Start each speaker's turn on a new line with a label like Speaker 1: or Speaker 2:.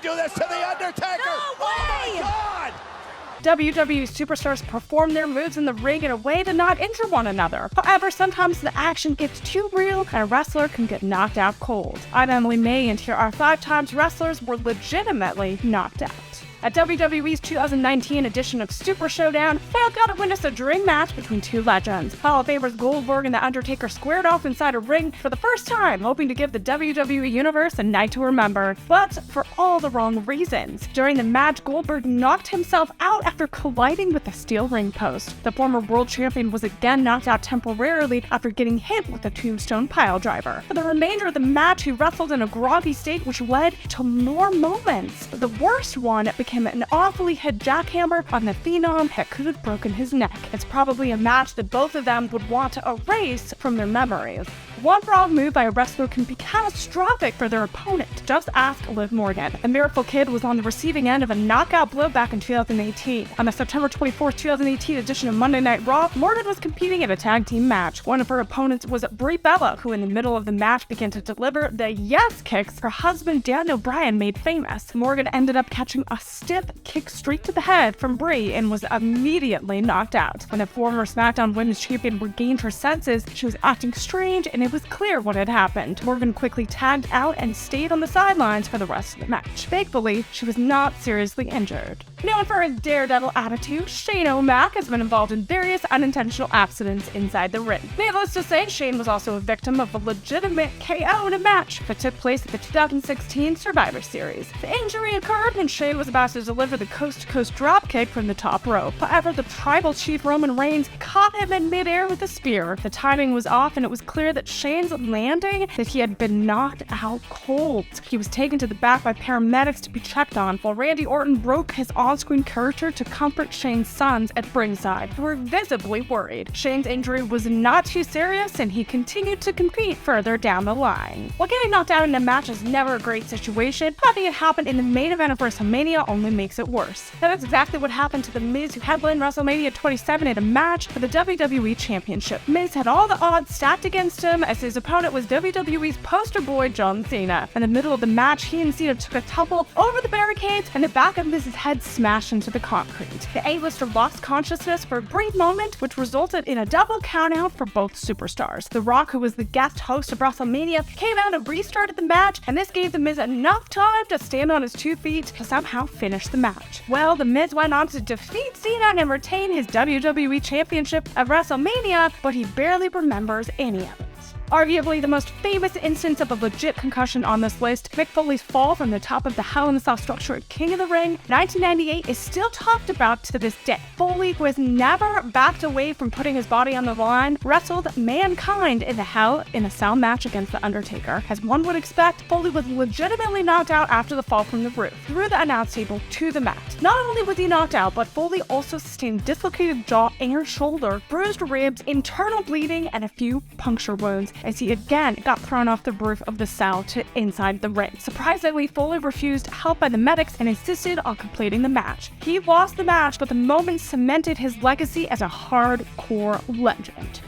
Speaker 1: to do this to the Undertaker.
Speaker 2: No way!
Speaker 1: Oh my God!
Speaker 3: WWE Superstars perform their moves in the ring in a way to not injure one another. However, sometimes the action gets too real and a wrestler can get knocked out cold. I'm Emily May, and here are 5 times wrestlers were legitimately knocked out. At WWE's 2019 edition of Super Showdown, fans got to witness a dream match between 2 legends. Hall of Famers Goldberg and The Undertaker squared off inside a ring for the first time, hoping to give the WWE Universe a night to remember, but for all the wrong reasons. During the match, Goldberg knocked himself out after colliding with a steel ring post. The former world champion was again knocked out temporarily after getting hit with a tombstone piledriver. For the remainder of the match, he wrestled in a groggy state, which led to more moments. The worst one became an awfully head jackhammer on the Phenom that could have broken his neck. It's probably a match that both of them would want to erase from their memories. One wrong move by a wrestler can be catastrophic for their opponent. Just ask Liv Morgan. The Miracle Kid was on the receiving end of a knockout blow back in 2018. On the September 24, 2018 edition of Monday Night Raw, Morgan was competing in a tag team match. One of her opponents was Brie Bella, who in the middle of the match began to deliver the yes kicks her husband Daniel Bryan made famous. Morgan ended up catching a stiff kick straight to the head from Brie and was immediately knocked out. When the former SmackDown Women's Champion regained her senses, she was acting strange and it was clear what had happened. Morgan quickly tagged out and stayed on the sidelines for the rest of the match. Thankfully, she was not seriously injured. Known for his daredevil attitude, Shane O'Mac has been involved in various unintentional accidents inside the ring. Needless to say, Shane was also a victim of a legitimate KO in a match that took place at the 2016 Survivor Series. The injury occurred when Shane was about to deliver the coast-to-coast dropkick from the top rope. However, the tribal chief Roman Reigns caught him in midair with a spear. The timing was off and it was clear that Shane's landing that he had been knocked out cold. He was taken to the back by paramedics to be checked on, while Randy Orton broke his on-screen character to comfort Shane's sons at ringside, who were visibly worried. Shane's injury was not too serious and he continued to compete further down the line. While getting knocked out in a match is never a great situation, having it happen in the main event of WrestleMania only makes it worse. Now, that's exactly what happened to The Miz, who headlined WrestleMania 27 in a match for the WWE Championship. Miz had all the odds stacked against him, as his opponent was WWE's poster boy John Cena. In the middle of the match, he and Cena took a tumble over the barricades and the back of Miz's head smashed into the concrete. The A-lister lost consciousness for a brief moment, which resulted in a double countout for both superstars. The Rock, who was the guest host of WrestleMania, came out and restarted the match, and this gave The Miz enough time to stand on his 2 feet to somehow finish the match. Well, The Miz went on to defeat Cena and retain his WWE Championship at WrestleMania, but he barely remembers any of it. Arguably the most famous instance of a legit concussion on this list, Mick Foley's fall from the top of the Hell in a Cell structure at King of the Ring 1998 is still talked about to this day. Foley, who has never backed away from putting his body on the line, wrestled Mankind in the Hell in a Cell match against The Undertaker. As one would expect, Foley was legitimately knocked out after the fall from the roof, through the announce table to the mat. Not only was he knocked out, but Foley also sustained dislocated jaw and shoulder, bruised ribs, internal bleeding, and a few puncture wounds, as he again got thrown off the roof of the cell to inside the ring. Surprisingly, Foley refused help by the medics and insisted on completing the match. He lost the match, but the moment cemented his legacy as a hardcore legend.